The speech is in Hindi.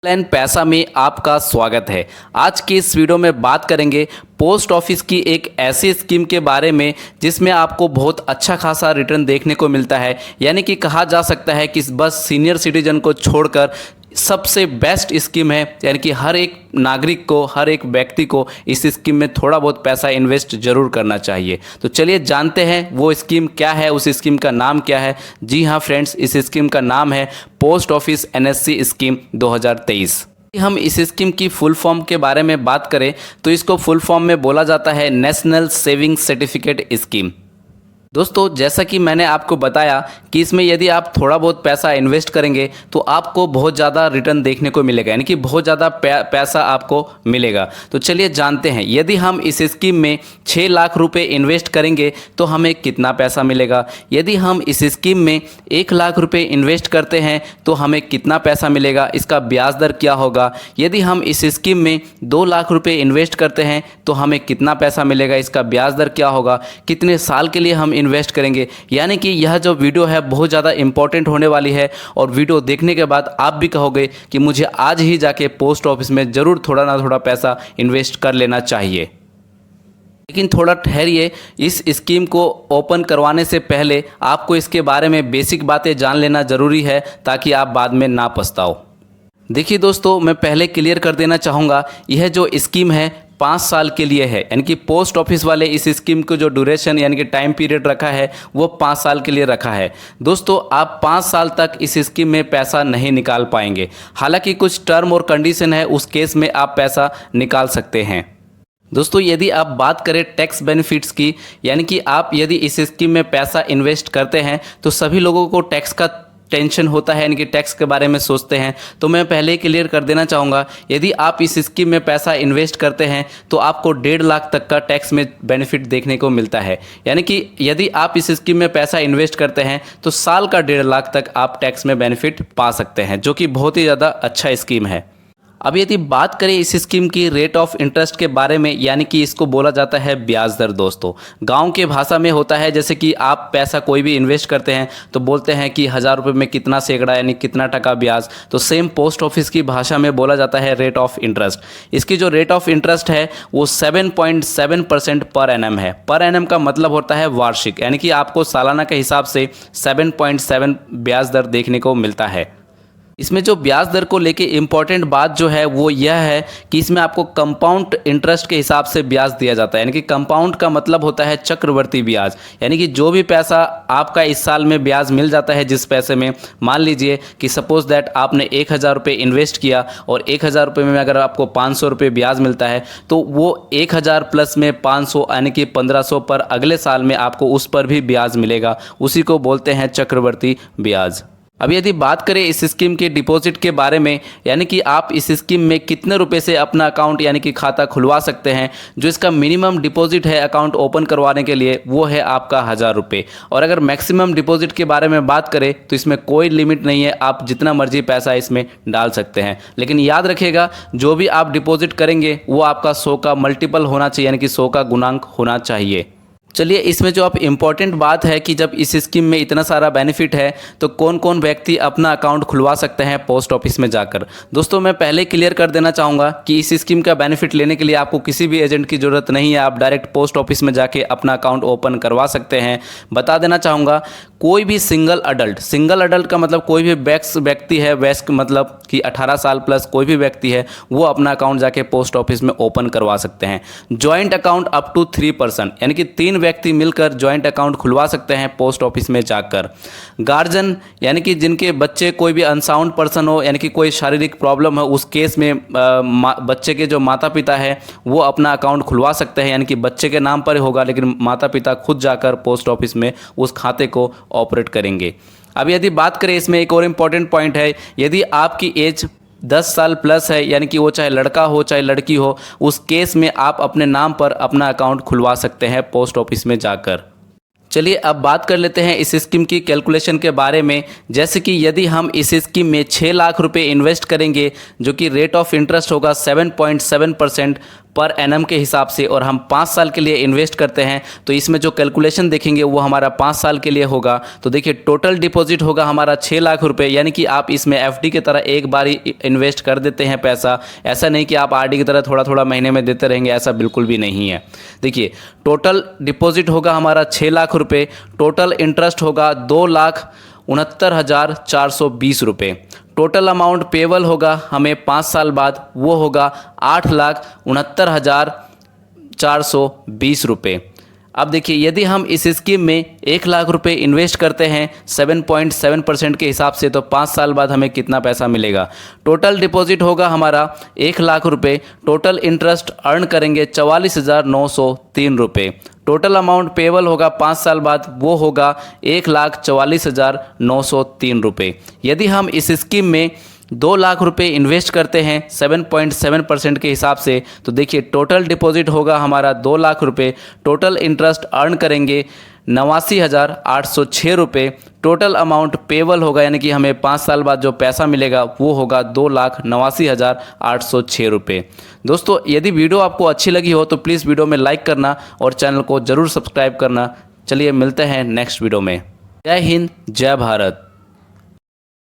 ऑनलाइन पैसा में आपका स्वागत है। आज की इस वीडियो में बात करेंगे पोस्ट ऑफिस की एक ऐसी स्कीम के बारे में जिसमें आपको बहुत अच्छा खासा रिटर्न देखने को मिलता है। यानी कि कहा जा सकता है कि बस सीनियर सिटीजन को छोड़कर सबसे बेस्ट स्कीम है। यानी कि हर एक नागरिक को, हर एक व्यक्ति को इस स्कीम में थोड़ा बहुत पैसा इन्वेस्ट जरूर करना चाहिए। तो चलिए जानते हैं वो स्कीम क्या है, उस स्कीम का नाम क्या है। जी हाँ फ्रेंड्स, इस स्कीम का नाम है पोस्ट ऑफिस एनएससी स्कीम 2023। हम इस स्कीम की फुल फॉर्म के बारे में बात करें तो इसको फुल फॉर्म में बोला जाता है नेशनल सेविंग सर्टिफिकेट स्कीम। दोस्तों, जैसा कि मैंने आपको बताया कि इसमें यदि आप थोड़ा बहुत पैसा इन्वेस्ट करेंगे तो आपको बहुत ज़्यादा रिटर्न देखने को मिलेगा, यानी कि बहुत ज़्यादा पैसा आपको मिलेगा। तो चलिए जानते हैं, यदि हम इस स्कीम में 6 लाख रुपए इन्वेस्ट करेंगे तो हमें कितना पैसा मिलेगा। यदि हम इस स्कीम में 1 लाख रुपए इन्वेस्ट करते हैं तो हमें कितना पैसा मिलेगा, इसका ब्याज दर क्या होगा। यदि हम इस स्कीम में 2 लाख रुपए इन्वेस्ट करते हैं तो हमें कितना पैसा मिलेगा, इसका ब्याज दर क्या होगा, कितने साल के लिए हम इन्वेस्ट करेंगे। यानी कि यह जो वीडियो है बहुत ज़्यादा इंपॉर्टेंट होने वाली है और वीडियो देखने के बाद आप भी कहोगे कि मुझे आज ही जाके पोस्ट ऑफिस में ज़रूर थोड़ा ना थोड़ा पैसा इन्वेस्ट कर लेना चाहिए। लेकिन थोड़ा ठहरिए, इस स्कीम को ओपन करवाने से पहले आपको इसके बारे में बेसिक बातें जान लेना ज़रूरी है ताकि आप बाद में ना पछताओ। देखिए दोस्तों, मैं पहले क्लियर कर देना चाहूँगा, यह जो स्कीम है 5 साल के लिए है। यानी कि पोस्ट ऑफिस वाले इस स्कीम को जो ड्यूरेशन यानी कि टाइम पीरियड रखा है वो 5 साल के लिए रखा है। दोस्तों, आप 5 साल तक इस स्कीम में पैसा नहीं निकाल पाएंगे। हालांकि कुछ टर्म और कंडीशन है, उस केस में आप पैसा निकाल सकते हैं। दोस्तों, यदि आप बात करें टैक्स बेनिफिट्स की, यानी कि आप यदि इस स्कीम में पैसा इन्वेस्ट करते हैं तो सभी लोगों को टैक्स का टेंशन होता है, यानी कि टैक्स के बारे में सोचते हैं। तो मैं पहले ही क्लियर कर देना चाहूँगा, यदि आप इस स्कीम में पैसा इन्वेस्ट करते हैं तो आपको 1.5 लाख तक का टैक्स में बेनिफिट देखने को मिलता है। यानी कि यदि आप इस स्कीम में पैसा इन्वेस्ट करते हैं तो साल का 1.5 लाख तक आप टैक्स में बेनिफिट पा सकते हैं, जो कि बहुत ही ज़्यादा अच्छा स्कीम है। अब यदि बात करें इस स्कीम की रेट ऑफ इंटरेस्ट के बारे में, यानी कि इसको बोला जाता है ब्याज दर। दोस्तों, गांव के भाषा में होता है जैसे कि आप पैसा कोई भी इन्वेस्ट करते हैं तो बोलते हैं कि 1000 रुपये में कितना सैकड़ा यानी कितना टका ब्याज। तो सेम पोस्ट ऑफिस की भाषा में बोला जाता है रेट ऑफ इंटरेस्ट। इसकी जो रेट ऑफ इंटरेस्ट है वो 7.7% पर एनम है। पर एनम का मतलब होता है वार्षिक, यानी कि आपको सालाना के हिसाब से 7.7 ब्याज दर देखने को मिलता है। इसमें जो ब्याज दर को लेके इम्पॉर्टेंट बात जो है वो यह है कि इसमें आपको कंपाउंड इंटरेस्ट के हिसाब से ब्याज दिया जाता है। यानी कि कंपाउंड का मतलब होता है चक्रवर्ती ब्याज, यानी कि जो भी पैसा आपका इस साल में ब्याज मिल जाता है, जिस पैसे में, मान लीजिए कि सपोज दैट आपने 1000 रुपये इन्वेस्ट किया और 1000 रुपये में अगर आपको 500 रुपये ब्याज मिलता है तो वो 1000 प्लस में 500 यानी कि 1500 पर अगले साल में आपको उस पर भी ब्याज मिलेगा। उसी को बोलते हैं चक्रवर्ती ब्याज। अब यदि बात करें इस स्कीम के डिपॉजिट के बारे में, यानी कि आप इस स्कीम में कितने रुपए से अपना अकाउंट यानी कि खाता खुलवा सकते हैं, जो इसका मिनिमम डिपॉजिट है अकाउंट ओपन करवाने के लिए वो है आपका 1000 रुपये। और अगर मैक्सिमम डिपॉजिट के बारे में बात करें तो इसमें कोई लिमिट नहीं है, आप जितना मर्जी पैसा इसमें डाल सकते हैं। लेकिन याद रखिएगा, जो भी आप डिपॉजिट करेंगे वो आपका 100 का मल्टीपल होना चाहिए, यानी कि 100 का गुणांक होना चाहिए। चलिए, इसमें जो आप इम्पॉर्टेंट बात है कि जब इस स्कीम में इतना सारा बेनिफिट है तो कौन कौन व्यक्ति अपना अकाउंट खुलवा सकते हैं पोस्ट ऑफिस में जाकर। दोस्तों, मैं पहले क्लियर कर देना चाहूँगा कि इस स्कीम का बेनिफिट लेने के लिए आपको किसी भी एजेंट की ज़रूरत नहीं है, आप डायरेक्ट पोस्ट ऑफिस में जाके अपना अकाउंट ओपन करवा सकते हैं। बता देना चाहूँगा, कोई भी सिंगल अडल्ट का मतलब कोई भी व्यक्ति है, वयस्क मतलब कि 18 साल प्लस कोई भी व्यक्ति है, वो अपना अकाउंट जाके पोस्ट ऑफिस में ओपन करवा सकते हैं। Joint account up to 3 person, यानी कि 3 व्यक्ति मिलकर जॉइंट अकाउंट खुलवा सकते हैं पोस्ट ऑफिस में जाकर। गार्जियन, यानी कि जिनके बच्चे कोई भी अनसाउंड पर्सन हो, यानी कि कोई शारीरिक प्रॉब्लम है, उस केस में बच्चे के जो माता पिता है वो अपना अकाउंट खुलवा सकते हैं। यानी कि बच्चे के नाम पर होगा लेकिन माता पिता खुद जाकर पोस्ट ऑफिस में उस खाते को ऑपरेट करेंगे। अब यदि बात करें, इसमें एक और इम्पॉर्टेंट पॉइंट है, यदि आपकी एज 10 साल प्लस है, यानी कि वो चाहे लड़का हो चाहे लड़की हो, उस केस में आप अपने नाम पर अपना अकाउंट खुलवा सकते हैं पोस्ट ऑफिस में जाकर। चलिए अब बात कर लेते हैं इस स्कीम की कैलकुलेशन के बारे में। जैसे कि यदि हम इस स्कीम में 6 लाख रुपए इन्वेस्ट करेंगे, जो कि रेट ऑफ इंटरेस्ट होगा 7.7% पर एनम के हिसाब से और हम 5 साल के लिए इन्वेस्ट करते हैं तो इसमें जो कैलकुलेशन देखेंगे वो हमारा 5 साल के लिए होगा। तो देखिए टोटल डिपॉजिट होगा हमारा 6 लाख रुपए, यानी कि आप इसमें एफडी की तरह एक बार ही इन्वेस्ट कर देते हैं पैसा। ऐसा नहीं कि आप आरडी की तरह थोड़ा थोड़ा महीने में देते रहेंगे, ऐसा बिल्कुल भी नहीं है। देखिए टोटल डिपॉजिट होगा हमारा 6 लाख रुपए, टोटल इंटरेस्ट होगा 2,69,420 रुपये। टोटल अमाउंट पेबल होगा हमें 5 साल बाद, वो होगा 8,69,420 रुपये। अब देखिए यदि हम इस स्कीम में 1 लाख रुपए इन्वेस्ट करते हैं 7.7% के हिसाब से, तो 5 साल बाद हमें कितना पैसा मिलेगा। टोटल डिपॉजिट होगा हमारा 1 लाख रुपए, टोटल इंटरेस्ट अर्न करेंगे 44,903 रुपये। टोटल अमाउंट पेबल होगा 5 साल बाद, वो होगा 1,44,903 रुपये। यदि हम इस स्कीम में 2 लाख रुपए इन्वेस्ट करते हैं 7.7% के हिसाब से, तो देखिए टोटल डिपॉजिट होगा हमारा 2 लाख रुपए, टोटल इंटरेस्ट अर्न करेंगे 89,806 रुपये। टोटल अमाउंट पेबल होगा यानी कि हमें 5 साल बाद जो पैसा मिलेगा वो होगा 2,89,806 रुपये। दोस्तों यदि वीडियो आपको अच्छी लगी हो तो प्लीज़ वीडियो में लाइक करना और चैनल को ज़रूर सब्सक्राइब करना। चलिए मिलते हैं नेक्स्ट वीडियो में। जय हिंद, जय भारत।